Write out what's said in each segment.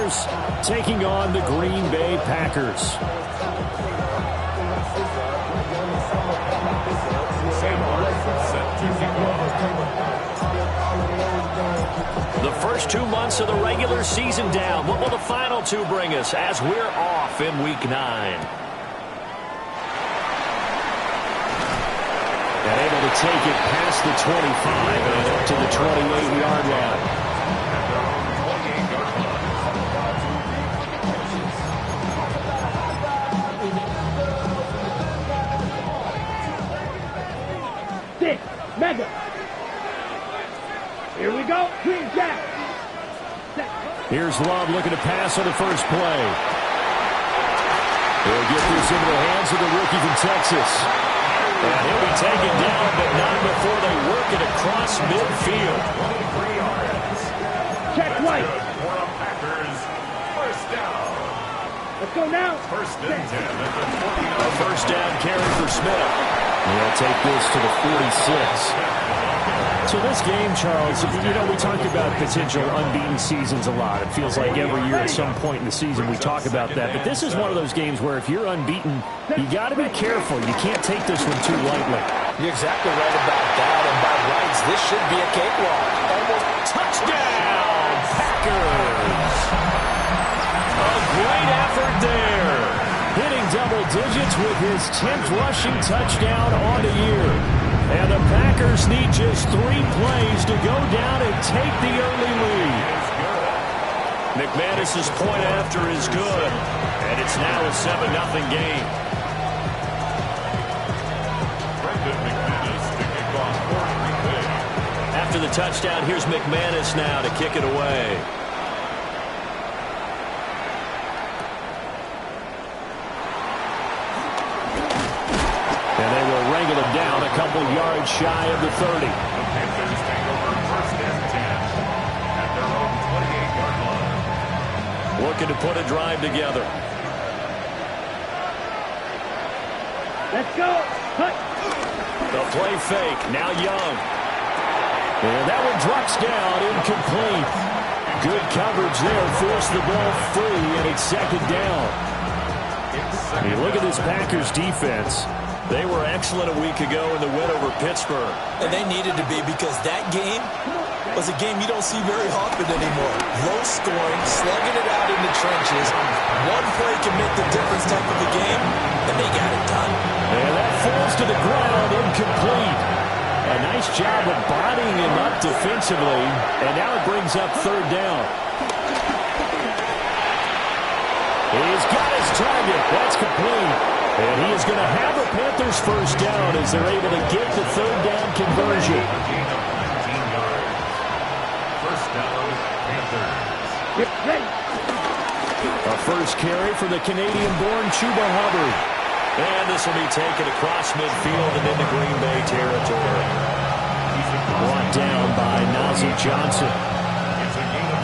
Bears taking on the Green Bay Packers. The first 2 months of the regular season down. What will the final 2 bring us as we're off in Week 9? And able to take it past the 25 and up to the 28-yard line. Mega. Here we go. Green Jack. Here's Love looking to pass on the first play. He'll get this into the hands of the rookie from Texas. And he'll be taken down, but not before they work it across midfield. Check White. Let's go now. A first down carry for Smith. He'll take this to the 46. So this game, Charles, you know, we talked about potential unbeaten seasons a lot. It feels like every year at some point in the season we talk about that. But this is one of those games where if you're unbeaten, you got to be careful. You can't take this one too lightly. You're exactly right about that. And by rights, this should be a cakewalk. Almost touchdown, Packers. A great effort there. Hitting double digits with his 10th rushing touchdown on the year. And the Packers need just 3 plays to go down and take the early lead. McManus's point after is good. And it's now a 7-0 game. After the touchdown, here's McManus now to kick it away. And they will wrangle him down a couple yards shy of the 30. Looking to put a drive together. Let's go. Cut. The play fake. Now Young. And that one drops down, incomplete. Good coverage there. Forced the ball free, and it's second down. You look at this Packers defense. They were excellent a week ago in the win over Pittsburgh. And they needed to be, because that game was a game you don't see very often anymore. Low scoring, slugging it out in the trenches. One play can make the difference type of a game, and they got it done. And that falls to the ground, incomplete. A nice job of bodying him up defensively, and now it brings up third down. He's got his target. That's complete. And he is going to have the Panthers first down as they're able to get the third down conversion. First down, Panthers. A first carry for the Canadian-born Chuba Hubbard. And this will be taken across midfield and into Green Bay territory. Brought down by Nazeeh Johnson.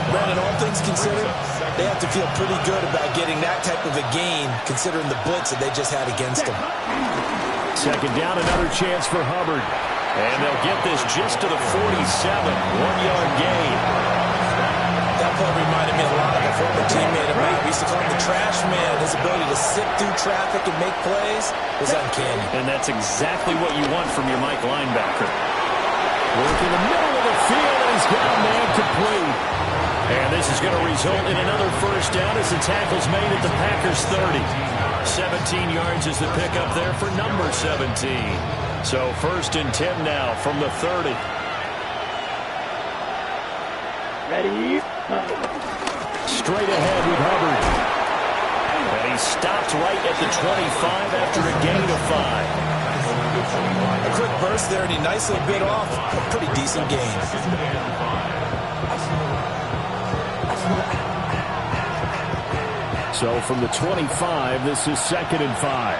Brandon, all things considered, they have to feel pretty good about getting that type of a gain, considering the blitz that they just had against them. Second down, another chance for Hubbard. And they'll get this just to the 47, 1-yard gain. That play reminded me a lot of a former teammate of mine. We used to call him the trash man. His ability to sift through traffic and make plays was uncanny. And that's exactly what you want from your Mike linebacker. Working the middle of the field, and he's got a man complete. And this is going to result in another first down as the tackle's made at the Packers 30. 17 yards is the pickup there for number 17. So first and 10 now from the 30. Ready? Straight ahead with Hubbard. And he stopped right at the 25 after a gain of 5. A quick burst there, and he nicely bit off a pretty decent gain. So from the 25, this is 2nd and 5.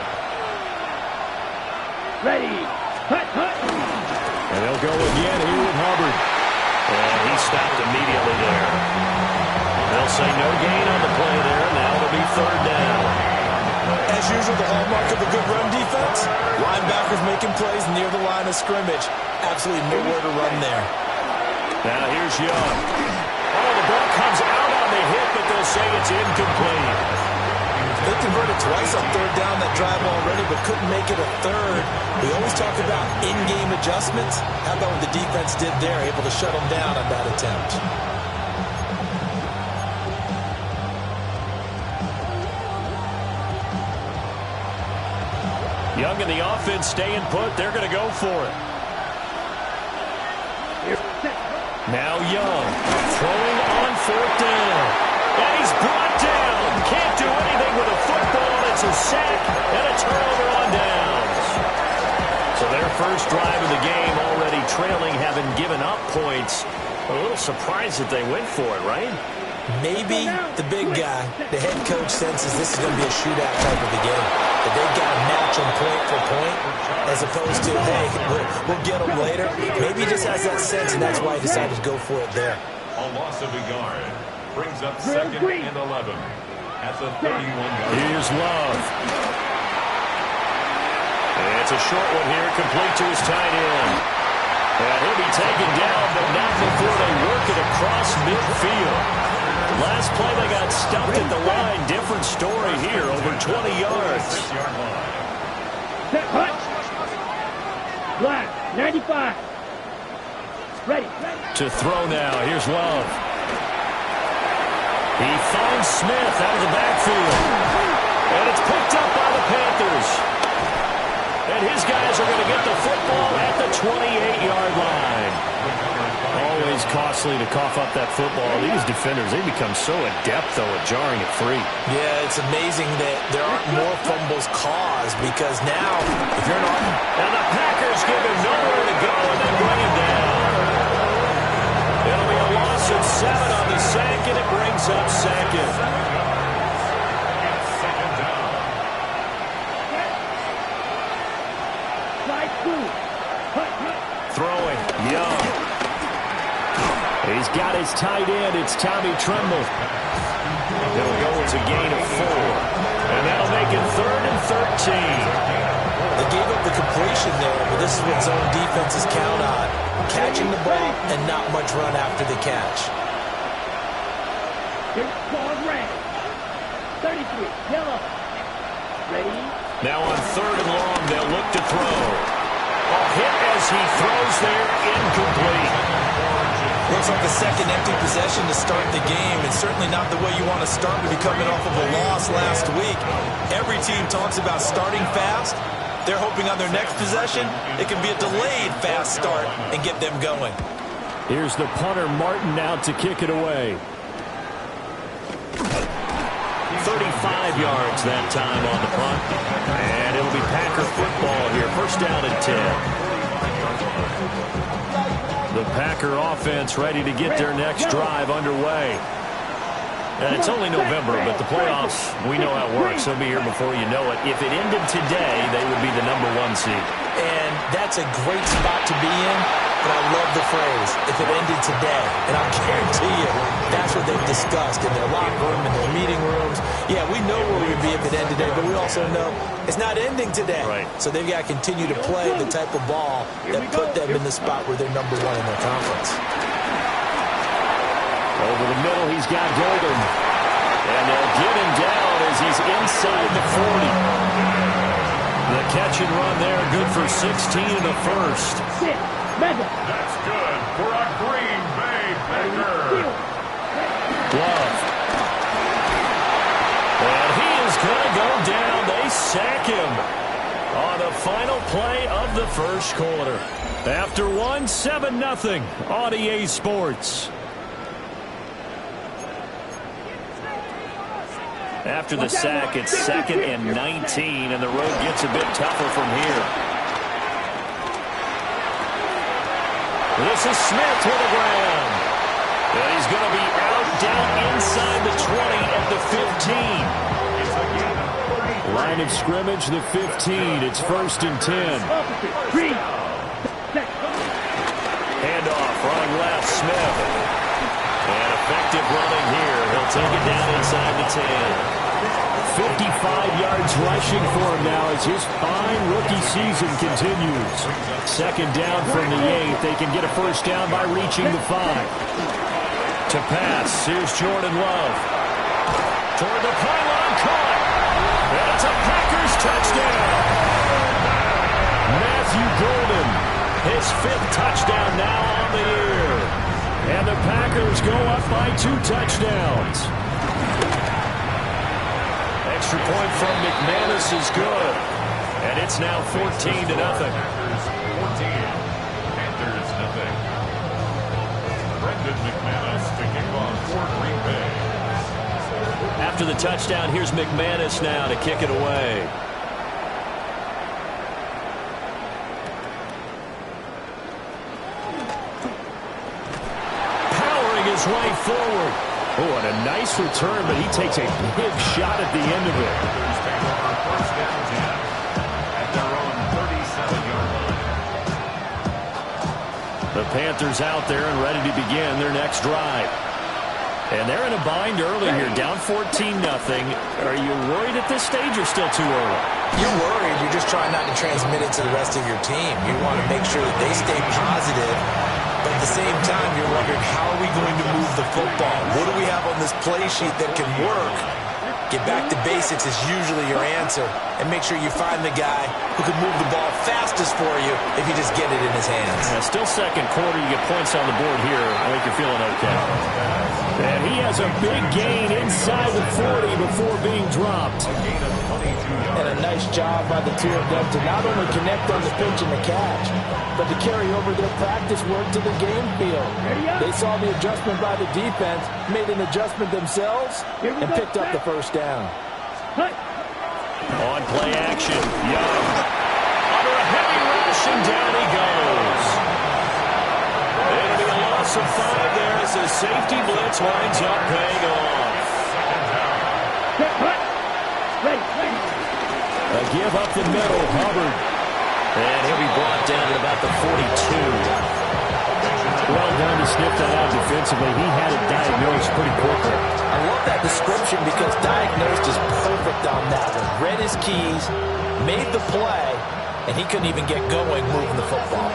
Ready? Hut, hut. And they'll go again here with Hubbard. And he stopped immediately there. They'll say no gain on the play there. Now it'll be third down. As usual, the hallmark of a good run defense, linebackers making plays near the line of scrimmage. Absolutely nowhere to run there. Now here's Young. Oh, the ball comes out on the hit, but they'll say twice on third down that drive already, but couldn't make it a third. We always talk about in-game adjustments. How about what the defense did there, able to shut them down on that attempt? Young in the offense staying put. They're going to go for it. Now Young throwing on fourth down. And he's brought down. Can't do anything with a football. It's a sack and a turnover on downs. So their first drive of the game already trailing, having given up points. A little surprised that they went for it, right? Maybe the big guy, the head coach, senses this is going to be a shootout type of a game. That they've got to match them point for point, as opposed to, hey, we'll get them later. Maybe he just has that sense, and that's why he decided to go for it there. A loss of a yard brings up 2nd and 11 at the 31-yard. Here's Love. It's a short one here, complete to his tight end. And he'll be taken down, but not before they work it across midfield. Last play, they got stuffed at the line. Different story here, over 20 yards. Set, hut. Black, 95. Ready. To throw now. Here's Love. He finds Smith out of the backfield. And it's picked up by the Panthers. And his guys are going to get the football at the 28-yard line. Always costly to cough up that football. These defenders, they become so adept, though, at jarring it free. Yeah, it's amazing that there aren't more fumbles caused, because now, if you're not... And the Packers give him nowhere to go, and they bring him down. It'll be a loss of 7 on the sack, and it brings up second. Throwing, Young. He's got his tight end. It's Tommy Tremble. It'll go as a gain of 4. And that'll make it 3rd and 13. They gave up the completion there, but this is what zone defenses count on. Catching the ball and not much run after the catch. Here's ball red. 33, yellow. Ready? Now on 3rd and long, they'll look to throw. A hit as he throws there, incomplete. Looks like a second empty possession to start the game, and certainly not the way you want to start when you're coming off of a loss last week. Every team talks about starting fast. They're hoping on their next possession, it can be a delayed fast start and get them going. Here's the punter, Martin, out to kick it away. 35 yards that time on the punt. And it'll be Packer football here. First down and 10. The Packer offense ready to get their next drive underway. And it's only November, but the playoffs, we know how it works. They'll be here before you know it. If it ended today, they would be the #1 seed. And that's a great spot to be in, but I love the phrase, if it ended today. And I'll guarantee you, that's what they've discussed in their locker room, in their meeting rooms. Yeah, we know where we'd be if it ended today, but we also know it's not ending today. Right. So they've got to continue to play the type of ball that put them in the spot where they're #1 in their conference. Over the middle, he's got Golden. And they'll get him down as he's inside the 40. The catch and run there, good for 16 in the first. That's good for a Green Bay Packer. Love. And he is going to go down. They sack him on the final play of the first quarter. After one, 7-0 on EA Sports. After the sack, it's 2nd and 19, and the road gets a bit tougher from here. This is Smith with the ground. And he's going to be out down inside the 20 at the 15. Line of scrimmage, the 15. It's 1st and 10. Handoff, running left, Smith. And effective running here. He'll take it down inside the 10. 55 yards rushing for him now as his fine rookie season continues. 2nd down from the 8. They can get a first down by reaching the 5. To pass, here's Jordan Love. Toward the pylon, caught. And it's a fifth touchdown now on the year. And the Packers go up by 2 touchdowns. Extra point from McManus is good. And it's now 14-0. Packers 14, Panthers nothing. Brendan McManus to kick off for Green Bay. After the touchdown, here's McManus now to kick it away. Powering his way forward. Oh, and a nice return, but he takes a big shot at the end of it. First down 10 at their own 37-yard line. The Panthers out there and ready to begin their next drive. And they're in a bind early here, down 14-0. Are you worried at this stage or still too early? You're worried. You're just trying not to transmit it to the rest of your team. You want to make sure that they stay positive. But at the same time, you're wondering, how are we going to move the football? What do we have on this play sheet that can work? Get back to basics is usually your answer. And make sure you find the guy who can move the ball fastest for you if you just get it in his hands. Yeah, still second quarter. You get points on the board here. I think you're feeling okay. And he has a big gain inside the 40 before being dropped. And a nice job by the two of them to not only connect on the pitch and the catch, but to carry over their practice work to the game field. They saw the adjustment by the defense, made an adjustment themselves, and picked up the first down. On play action, Young. Under a heavy rush, and down he goes. It'll be a loss of 5 there as the safety blitz winds up paying off. A give up the middle, Hubbard. And he'll be brought down at about the 42. Well done to sniff that out defensively. He had it diagnosed pretty quickly. I love that description because diagnosed is perfect on that one. Read his keys, made the play, and he couldn't even get going moving the football.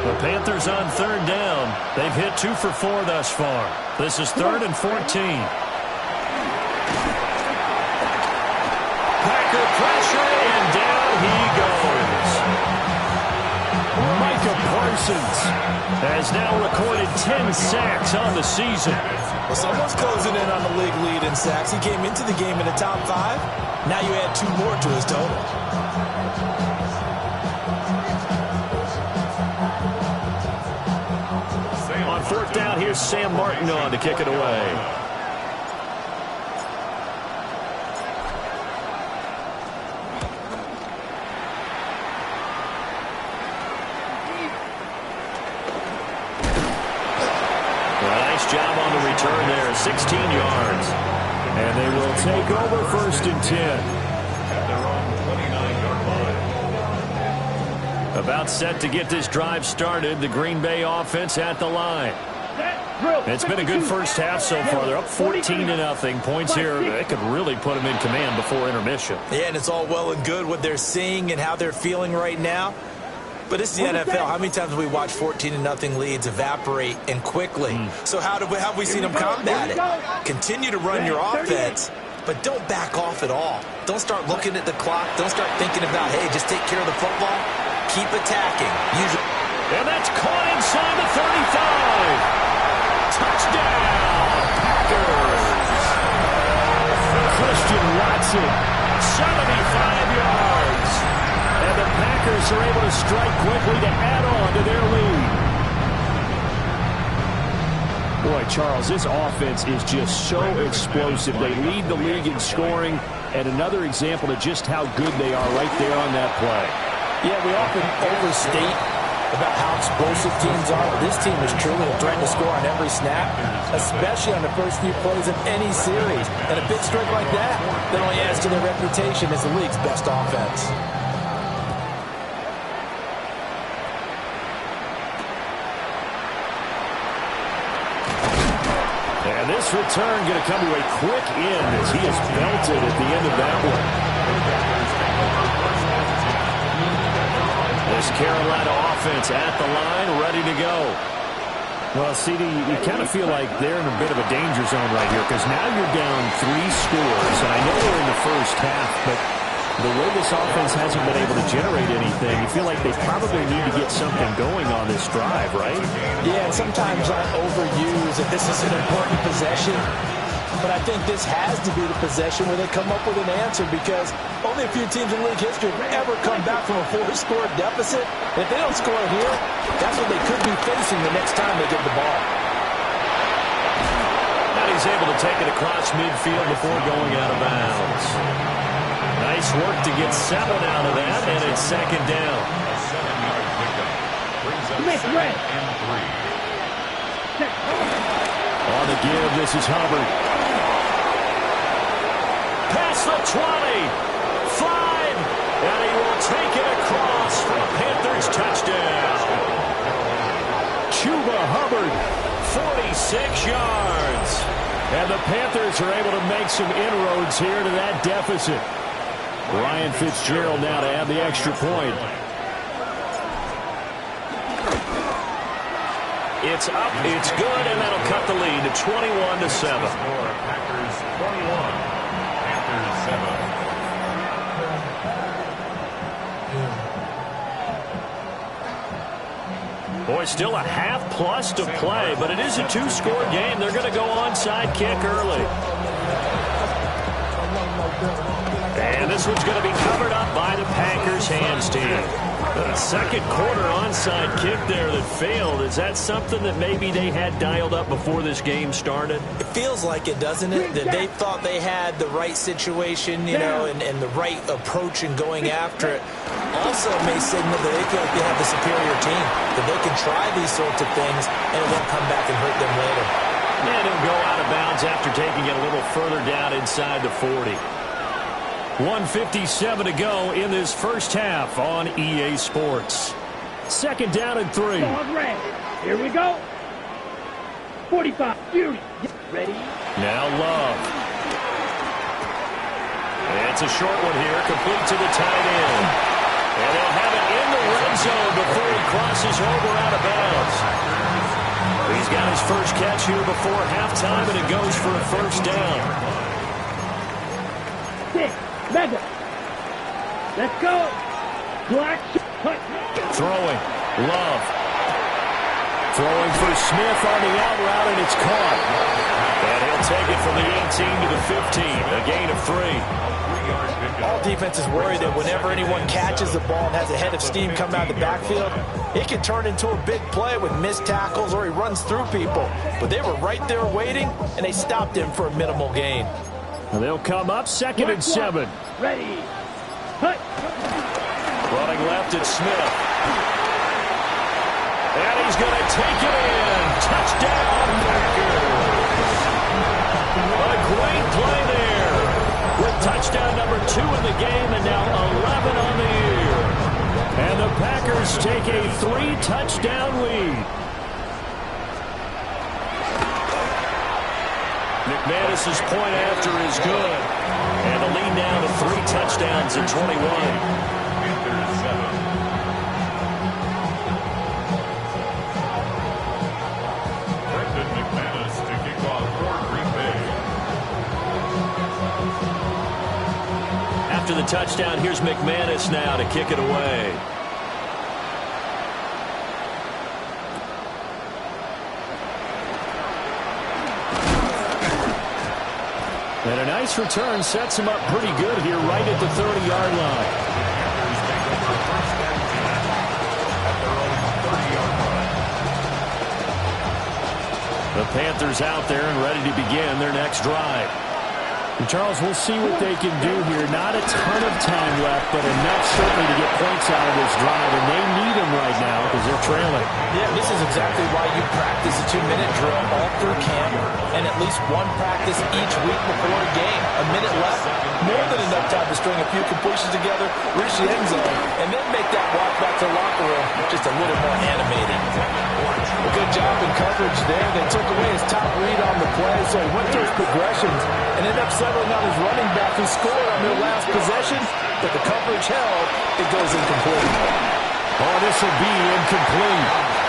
The Panthers on third down. They've hit 2 for 4 thus far. This is 3rd and 14. Packer pressure, and down he goes. Micah Parsons has now recorded 10 sacks on the season. Well, someone's closing in on the league lead in sacks. He came into the game in the top 5. Now you add 2 more to his total. On 4th down, here's Sam Martin on to kick it away. Job on the return there, 16 yards. And they will take over 1st and 10. At their own 29-yard line. About set to get this drive started, the Green Bay offense at the line. It's been a good first half so far. They're up 14-0. Points here, they could really put them in command before intermission. Yeah, and it's all well and good what they're seeing and how they're feeling right now. But it's the NFL. How many times have we watched 14-0 leads evaporate and quickly? So how have we seen them combat it? Continue to run your offense, but don't back off at all. Don't start looking at the clock. Don't start thinking about, hey, just take care of the football. Keep attacking. And that's caught inside the 35. Touchdown, Packers. Christian Watson, 75 yards. And the Packers are able to strike quickly to add on to their lead. Boy, Charles, this offense is just so explosive. They lead the league in scoring, and another example of just how good they are right there on that play. Yeah, we often overstate about how explosive teams are. This team is truly a threat to score on every snap, especially on the first few plays of any series. And a big streak like that only adds to their reputation as the league's best offense. And this return going to come to a quick end as he is belted at the end of that one. This Carolina offense at the line, ready to go. Well, CD, you kind of feel like they're in a bit of a danger zone right here because now you're down 3 scores. And I know they're in the first half, but The way this offense hasn't been able to generate anything, you feel like they probably need to get something going on this drive, right? Yeah, and sometimes I'll overuse that this is an important possession. But I think this has to be the possession where they come up with an answer, because only a few teams in league history have ever come back from a 4-score deficit. If they don't score here, that's what they could be facing the next time they get the ball. And he's able to take it across midfield before going out of bounds. Nice work to get 7 out of that, and it's second down. A 7-yard pickup brings up second and 3. On the give, this is Hubbard. Past the 20, 5, and he will take it across for a Panthers touchdown. Chuba Hubbard, 46 yards. And the Panthers are able to make some inroads here to that deficit. Ryan Fitzgerald now to add the extra point. It's up, it's good, and that'll cut the lead to 21-7. Packers 21, Panthers 7. Boy, still a half-plus to play, but it is a 2-score game. They're going to go onside kick early. And this one's going to be covered up by the Packers hands team. A second quarter onside kick there that failed. Is that something that maybe they had dialed up before this game started? It feels like it, doesn't it? That they thought they had the right situation, you know, and the right approach in going after it. Also, it may signal that they feel like they have the superior team, that they can try these sorts of things, and it won't come back and hurt them later. And he'll go out of bounds after taking it a little further down inside the 40. 1:57 to go in this first half on EA Sports. Second down and 3. Here we go. 45. Beauty. Ready? Now Love. It's a short one here, complete to the tight end. And they'll have it in the red zone before he crosses over out of bounds. He's got his first catch here before halftime, and it goes for a first down. 6. Mega. Let's go. Black. Throwing. Love. Throwing for Smith on the out route, and it's caught. And he'll take it from the 18 to the 15. A gain of 3. All defenses worry that whenever anyone catches the ball and has a head of steam come out of the backfield, it can turn into a big play with missed tackles or he runs through people. But they were right there waiting, and they stopped him for a minimal gain. And they'll come up second and 7. Ready. Hut. Running left, it's Smith. And he's going to take it in. Touchdown, Packers. A great play there. With touchdown number 2 in the game and now 11 on the year. And the Packers take a 3-touchdown lead. McManus's point after is good. And the lead now to 3 touchdowns at 21. Panthers 7. Brendan McManus to kick off for Green Bay. After the touchdown, here's McManus now to kick it away. And a nice return sets him up pretty good here right at the 30-yard line. Panthers take over first and 10 at their own 30-yard line. The Panthers out there and ready to begin their next drive. And Charles, we'll see what they can do here. Not a ton of time left, but enough certainly to get points out of this drive. And they need them right now because they're trailing. Yeah, this is exactly why you practice a 2-minute drill all through camp and at least one practice each week before a game. A minute left, more than enough time to string a few completions together, reach the end zone, and then make that walk back to the locker room just a little more animated. A good job in coverage there. They took away his top read on the play, so he went through his progressions and ended up settling on his running back who scored on their last possession, but the coverage held. It goes incomplete. Oh, this will be incomplete.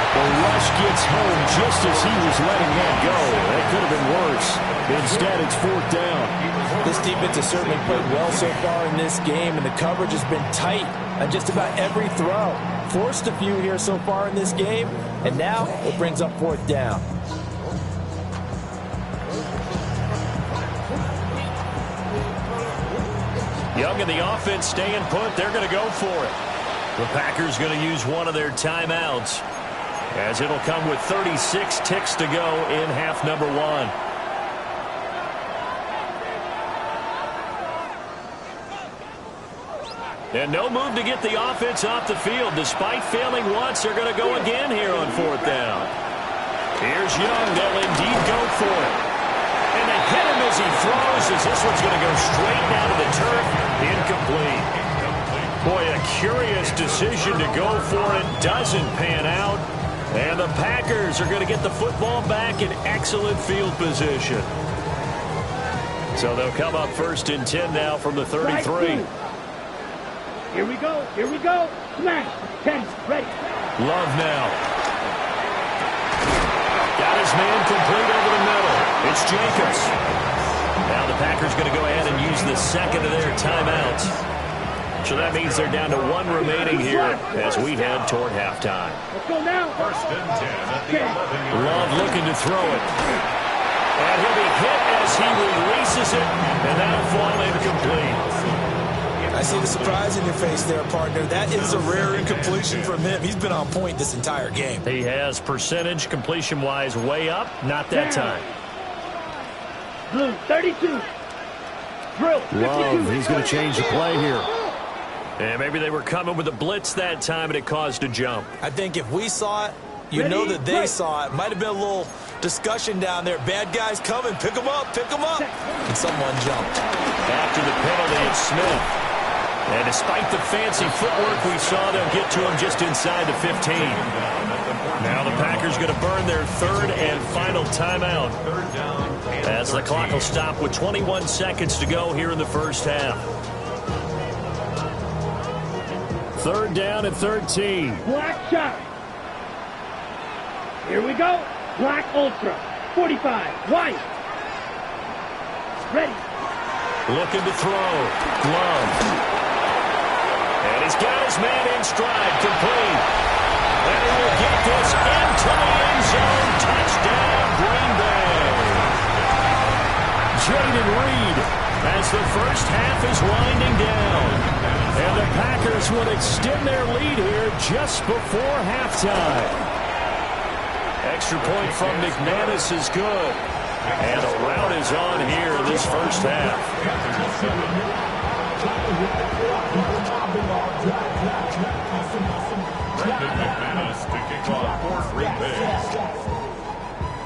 The rush gets home just as he was letting that go. That could have been worse. Instead, it's 4th down. This defense has certainly played well so far in this game, and the coverage has been tight on just about every throw. Forced a few here so far in this game, and now it brings up 4th down. Young and the offense staying put. They're going to go for it. The Packers going to use one of their timeouts, as it'll come with 36 ticks to go in half number 1. And no move to get the offense off the field. Despite failing once, they're going to go again here on 4th down. Here's Young. They'll indeed go for it. And they hit him as he throws, as this one's going to go straight down to the turf. Incomplete. Boy, a curious decision to go for it. Doesn't pan out. And the Packers are going to get the football back in excellent field position. So they'll come up 1st and 10 now from the 33. Here we go. Here we go. Smash. 10. Ready. Love now. Got his man complete over the middle. It's Jacobs. Now the Packers going to go ahead and use the second of their timeouts. So that means they're down to 1 remaining here as we head toward halftime. Let's go now. 1st and 10 at the 11-yard line. Love looking to throw it. And he'll be hit as he releases it, and that'll fall incomplete. I see the surprise in your face there, partner. That is a rare incompletion from him. He's been on point this entire game. He has percentage completion-wise way up. Not that time. Blue, 32. Drill, 52. Love, he's going to change the play here. And maybe they were coming with a blitz that time, and it caused a jump. I think if we saw it, you know that they saw it. Might have been a little discussion down there. Bad guys coming. Pick them up. Pick them up. And someone jumped. After the penalty, it's Smith. And despite the fancy footwork we saw, they'll get to him just inside the 15. Now the Packers going to burn their 3rd and final timeout, as the clock will stop with 21 seconds to go here in the 1st half. 3rd down and 13. Black shot. Here we go. Black Ultra. 45. White. Ready. Looking to throw. Glove. And he's got his man in stride, complete. And he will get this into the end zone. Touchdown, Green Bay. Jaden Reed, as the 1st half is winding down. And the Packers will extend their lead here just before halftime. Extra point from McManus is good. And a rout is on here in this 1st half.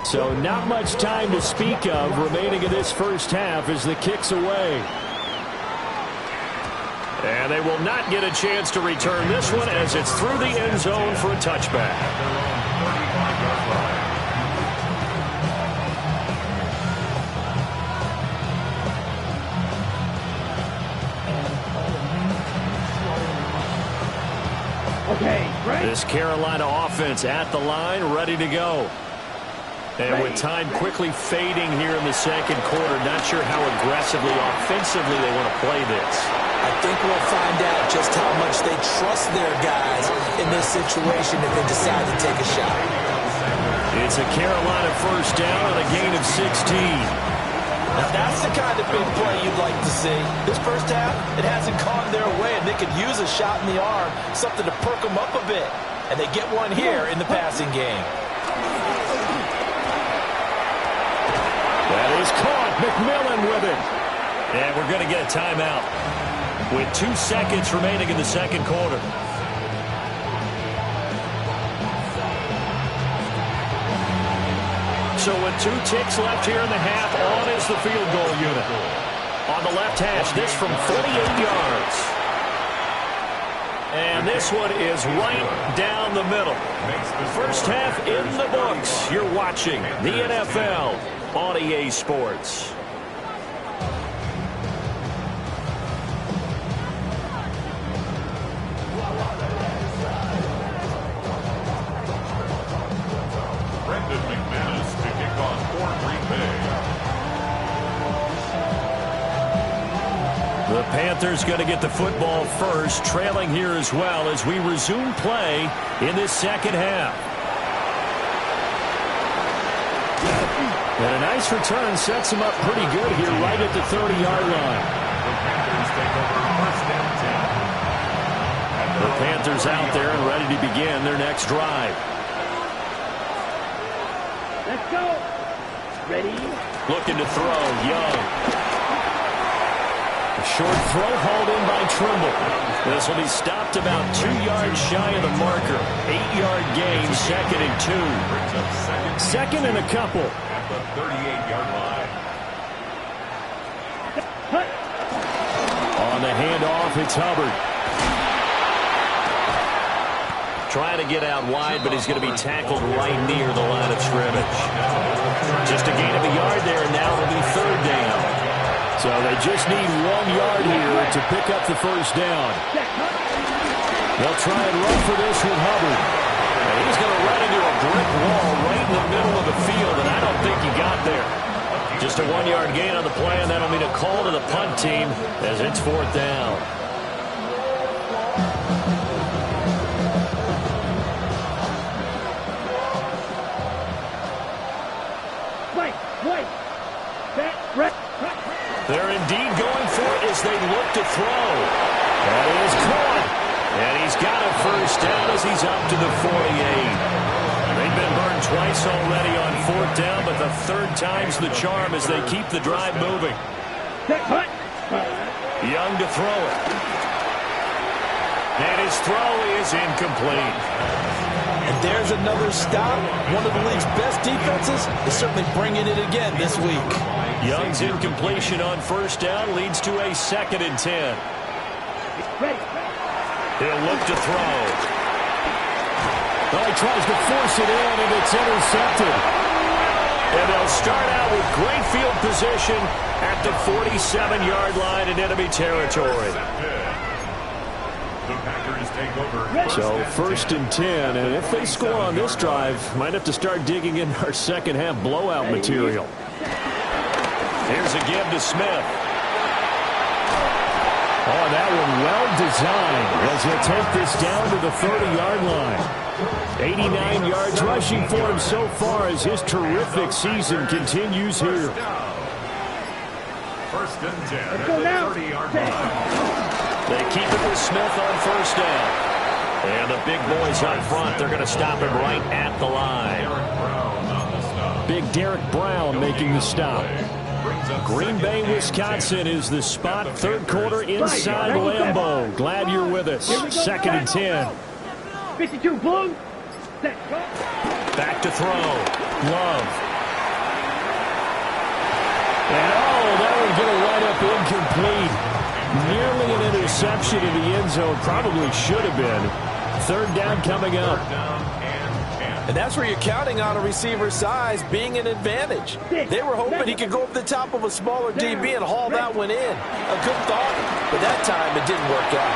So not much time to speak of remaining in this 1st half as the kick's away. And they will not get a chance to return this one as it's through the end zone for a touchback. This Carolina offense at the line, ready to go. And with time quickly fading here in the 2nd quarter, not sure how aggressively, offensively they want to play this. I think we'll find out just how much they trust their guys in this situation if they decide to take a shot. It's a Carolina 1st down and a gain of 16. Now that's the kind of big play you'd like to see. This 1st half, it hasn't gone their way, and they could use a shot in the arm, something to perk them up a bit. And they get one here in the passing game. That is caught. McMillan with it. And we're going to get a timeout with 2 seconds remaining in the 2nd quarter. So with 2 ticks left here in the half, on is the field goal unit. On the left hash, this from 48 yards. And this one is right down the middle. 1st half in the books. You're watching the NFL on EA Sports. The Panthers going to get the football first, trailing here as well as we resume play in this second half. And a nice return sets him up pretty good here right at the 30-yard line. The Panthers out there and ready to begin their next drive. Let's go. Ready? Looking to throw, Young. A short throw hauled in by Trimble. This will be stopped about 2 yards shy of the marker. 8-yard gain, 2nd and 2. Second and a couple. At the 38-yard line. On the handoff, it's Hubbard. Trying to get out wide, but he's going to be tackled right near the line of scrimmage. Just a gain of a yard there, and now it'll be 3rd down. So they just need 1 yard here to pick up the first down. They'll try and run for this with Hubbard. And he's going to run into a brick wall right in the middle of the field, and I don't think he got there. Just a 1 yard gain on the play, and that'll mean a call to the punt team as it's 4th down. They're indeed going for it as they look to throw. That is caught. And he's got a first down as he's up to the 48. They've been burned twice already on 4th down, but the 3rd time's the charm as they keep the drive moving. Young to throw it. And his throw is incomplete. And there's another stop. One of the league's best defenses is certainly bringing it again this week. Young's incompletion on 1st down leads to a 2nd and 10. He'll look to throw. Well, he tries to force it in, and it's intercepted. And they'll start out with great field position at the 47-yard line in enemy territory. So 1st and 10, and if they score on this drive, might have to start digging in our second half blowout material. Here's a give to Smith. Oh, that one well designed as he'll take this down to the 30-yard line. 89 yards rushing for him so far as his terrific season continues here. 1st and 10 at the 30-yard line. They keep it with Smith on 1st down. And the big boys up front, they're going to stop him right at the line. Big Derek Brown making the stop. Green Bay, Wisconsin is the spot. 3rd quarter inside Lambeau. Glad you're with us. 2nd and 10. 52 blue. Back to throw. Love. And that one going to line up incomplete. Nearly an interception in the end zone. Probably should have been. 3rd down coming up. And that's where you're counting on a receiver's size being an advantage. They were hoping he could go up the top of a smaller DB and haul that one in. A good thought, but that time it didn't work out.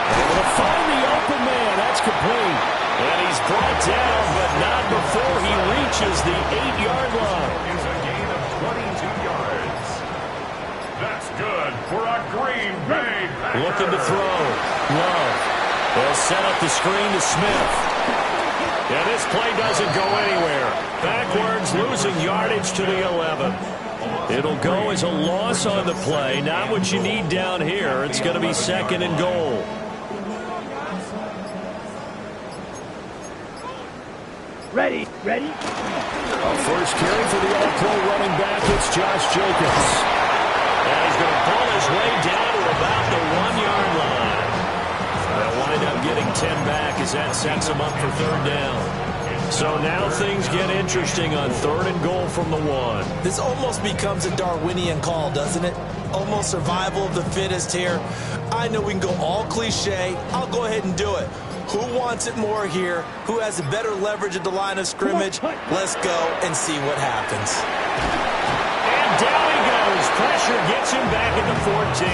Able to find the open man. That's complete. And he's brought down, but not before he reaches the 8-yard line. It's a gain of 22 yards. That's good for a Green Bay Packers. Looking to throw. Love. They'll set up the screen to Smith. And this play doesn't go anywhere. Backwards, losing yardage to the 11. It'll go as a loss on the play. Not what you need down here. It's going to be 2nd and goal. Ready. A first carry for the All-Pro running back. It's Josh Jacobs. And he's going to pull his way down to about the 1-yard line. They'll wind up getting 10 back as that sets him up for 3rd down. So now things get interesting on 3rd and goal from the 1. This almost becomes a Darwinian call, doesn't it? Almost survival of the fittest here. I know we can go all cliche. I'll go ahead and do it. Who wants it more here? Who has a better leverage at the line of scrimmage? Let's go and see what happens. And down he goes. Pressure gets him back at the 14.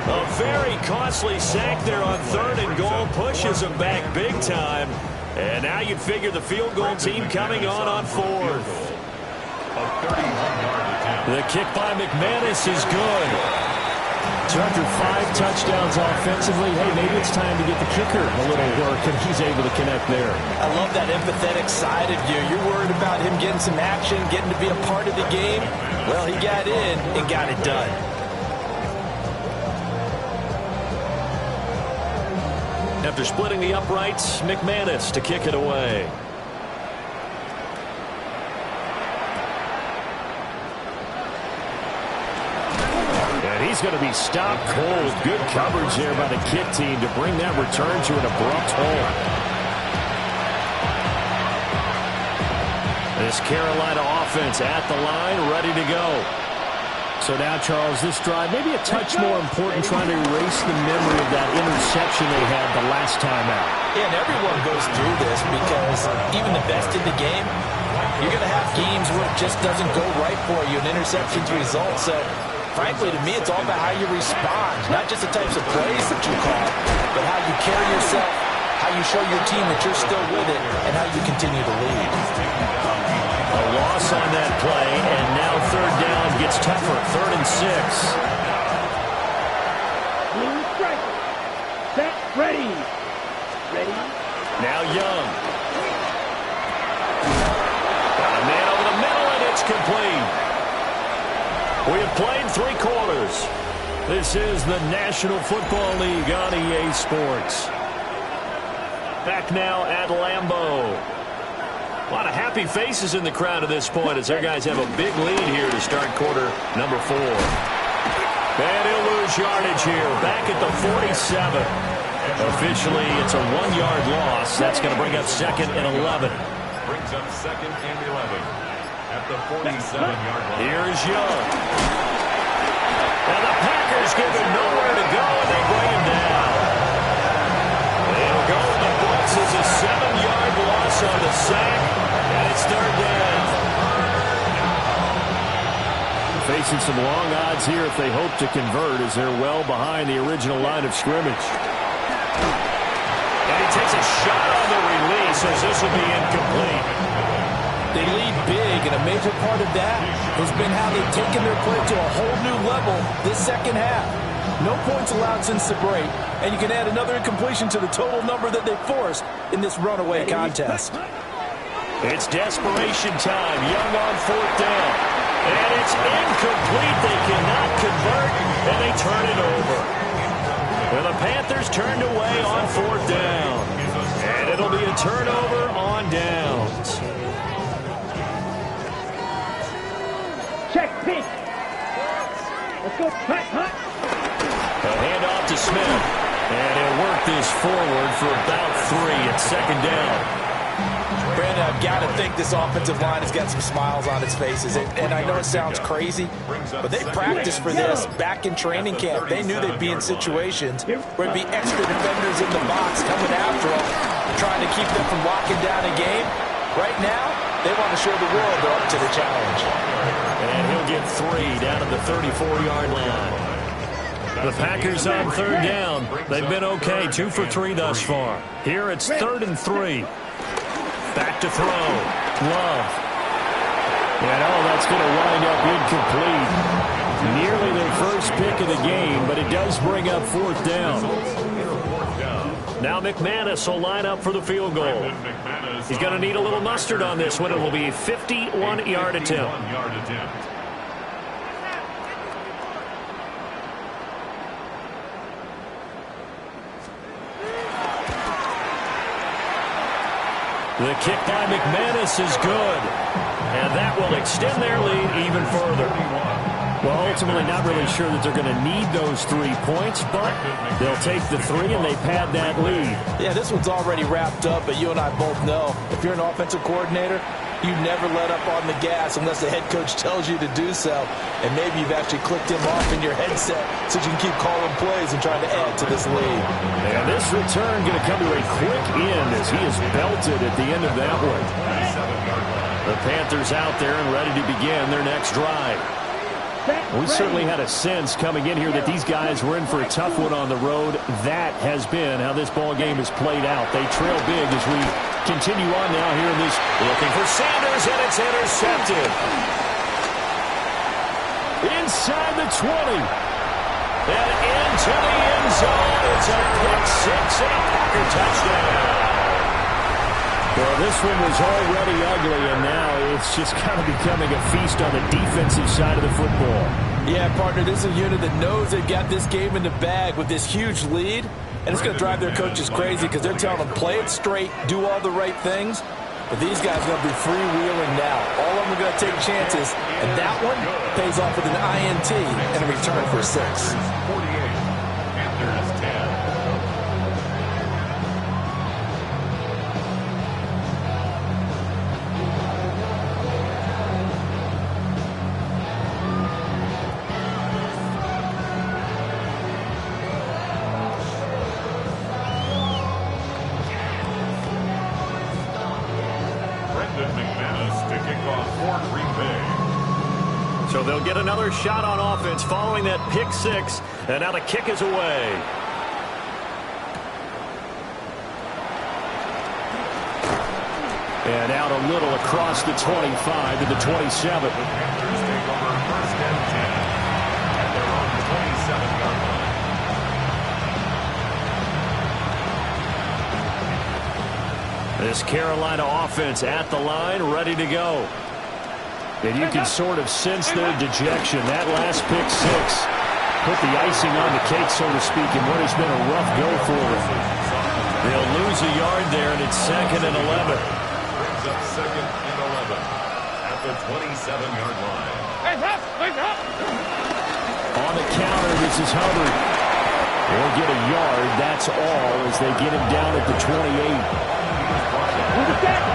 A very costly sack there on 3rd and goal. Pushes him back big time. And now you'd figure the field goal team coming on 4th. A 31-yard attempt. The kick by McManus is good. So after 5 touchdowns offensively, hey, maybe it's time to get the kicker a little work, and he's able to connect there. I love that empathetic side of you. You're worried about him getting some action, getting to be a part of the game. Well, he got in and got it done. After splitting the uprights, McManus to kick it away. He's going to be stopped cold. Good coverage there by the kick team to bring that return to an abrupt halt. This Carolina offense at the line, ready to go. So now, Charles, this drive maybe a touch more important, trying to erase the memory of that interception they had the last time out. Yeah, and everyone goes through this because even the best in the game, you're going to have games where it just doesn't go right for you, and interceptions result. So frankly, to me, it's all about how you respond, not just the types of plays that you call, but how you carry yourself, how you show your team that you're still with it, and how you continue to lead. A loss on that play, and now third down gets tougher, 3rd and 6. Blue strike. Set. Ready. Ready. Now Young. Got a man over the middle, and it's complete. We have played 3 quarters. This is the National Football League on EA Sports. Back now at Lambeau. A lot of happy faces in the crowd at this point as their guys have a big lead here to start quarter number 4. And he'll lose yardage here. Back at the 47. Officially, it's a 1-yard loss. That's going to bring up 2nd and 11. Brings up 2nd and 11. At the 47-yard line. Here's Young. And the Packers give him nowhere to go, and they bring him down. They'll go in the books as a 7-yard loss on the sack, and it's 3rd down. Facing some long odds here if they hope to convert, as they're well behind the original line of scrimmage. And he takes a shot on the release as this will be incomplete. They lead big, and a major part of that has been how they've taken their play to a whole new level this second half. No points allowed since the break, and you can add another incompletion to the total number that they forced in this runaway contest. It's desperation time. Young on 4th down. And it's incomplete. They cannot convert, and they turn it over. And the Panthers turned away on 4th down. And it'll be a turnover on downs. Check pitch. Let's go. Hut. A handoff to Smith. And he'll work this forward for about 3 at 2nd down. Brandon, I've got to think this offensive line has got some smiles on its faces. And I know it sounds crazy, but they practiced for this back in training camp. They knew they'd be in situations where it'd be extra defenders in the box coming after them, trying to keep them from locking down a game. Right now, they want to show the world they're up to the challenge. And he'll get 3 down at the 34-yard line. The Packers on 3rd down. They've been okay, 2 for 3 thus far. Here it's 3rd and 3. Back to throw. Love. And that's going to wind up incomplete. Nearly their first pick of the game, but it does bring up 4th down. Now McManus will line up for the field goal. He's going to need a little mustard on this one. It will be a 51-yard attempt. The kick by McManus is good. And that will extend their lead even further. Well, ultimately not really sure that they're going to need those 3 points, but they'll take the 3 and they pad that lead. Yeah, this one's already wrapped up, but you and I both know if you're an offensive coordinator, you never let up on the gas unless the head coach tells you to do so. And maybe you've actually clicked him off in your headset so you can keep calling plays and trying to add to this lead. And this return going to come to a quick end as he is belted at the end of that one. The Panthers out there and ready to begin their next drive. We certainly had a sense coming in here that these guys were in for a tough one on the road. That has been how this ball game has played out. They trail big as we continue on now here in this. Looking for Sanders, and it's intercepted. inside the 20. And into the end zone. It's a pick six and a Packer touchdown. Well, this one was already ugly, and now it's just kind of becoming a feast on the defensive side of the football. Yeah, partner, this is a unit that knows they've got this game in the bag with this huge lead, and it's going to drive their coaches crazy because they're telling them, play it straight, do all the right things. But these guys are going to be freewheeling now. All of them are going to take chances, and that one pays off with an INT and a return for 6. 48. Panthers 10. So they'll get another shot on offense following that pick six, and now the kick is away. And out a little across the 25 to the 27. The Panthers take over first and 10 at their own 27-yard line. This Carolina offense at the line, ready to go. And you can sort of sense their dejection. That last pick six put the icing on the cake, so to speak, in what has been a rough go for them. They'll lose a yard there, and it's 2nd and 11. Brings up 2nd and 11 at the 27-yard line. On the counter, this is Hubbard. They'll get a yard, that's all, as they get him down at the 28.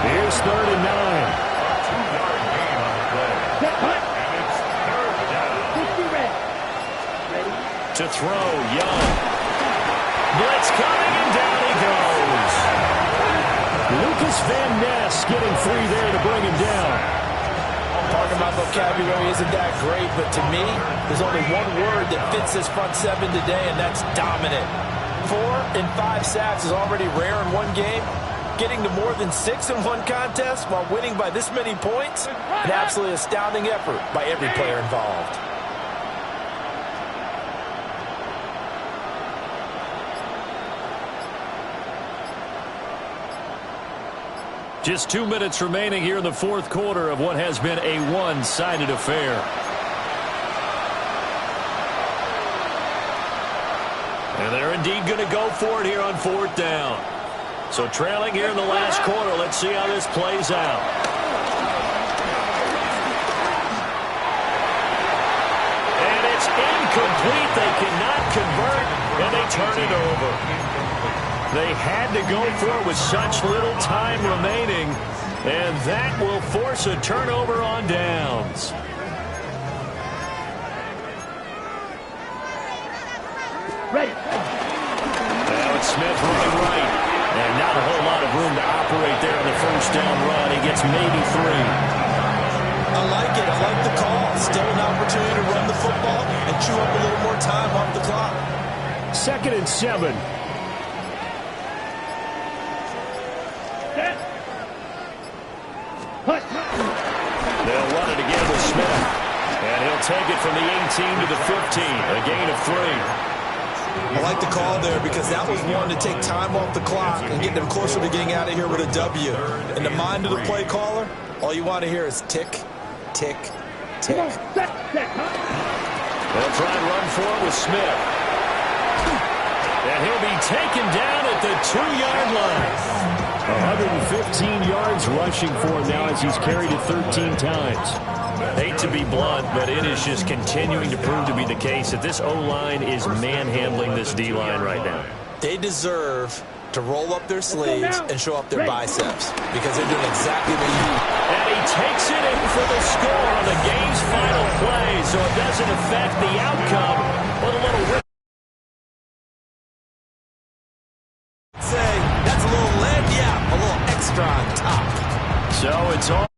Here's 3rd and 9. To throw, Young. Blitz coming, and down he goes. Lucas Van Ness getting free there to bring him down. Talking about vocabulary isn't that great, but to me, there's only one word that fits this front seven today, and that's dominant. 4 and 5 sacks is already rare in one game. Getting to more than 6 in one contest while winning by this many points, an absolutely astounding effort by every player involved. Just 2 minutes remaining here in the fourth quarter of what has been a one-sided affair. And they're indeed going to go for it here on 4th down. So trailing here in the last quarter, let's see how this plays out. And it's incomplete. They cannot convert, and they turn it over. They had to go for it with such little time remaining, and that will force a turnover on downs. Ready. Now it's Smith running right, and not a whole lot of room to operate there on the first down run. He gets maybe 3. I like it. I like the call. Still an opportunity to run the football and chew up a little more time off the clock. 2nd and 7. They'll run it again with Smith. And he'll take it from the 18 to the 15. A gain of 3. I like the call there because that was one to take time off the clock and get them closer to getting out of here with a W. In the mind of the play caller, all you want to hear is tick, tick, tick. They'll try and run for it with Smith. And he'll be taken down at the 2-yard line. 115 yards rushing for him now as he's carried it 13 times. Hate to be blunt, but it is just continuing to prove to be the case that this O-line is manhandling this D-line right now. They deserve to roll up their sleeves and show up their biceps because they're doing exactly what you need. And he takes it in for the score on the game's final play, so it doesn't affect the outcome with a little rip. Say, that's a little lead, yeah, a little extra on top. So it's all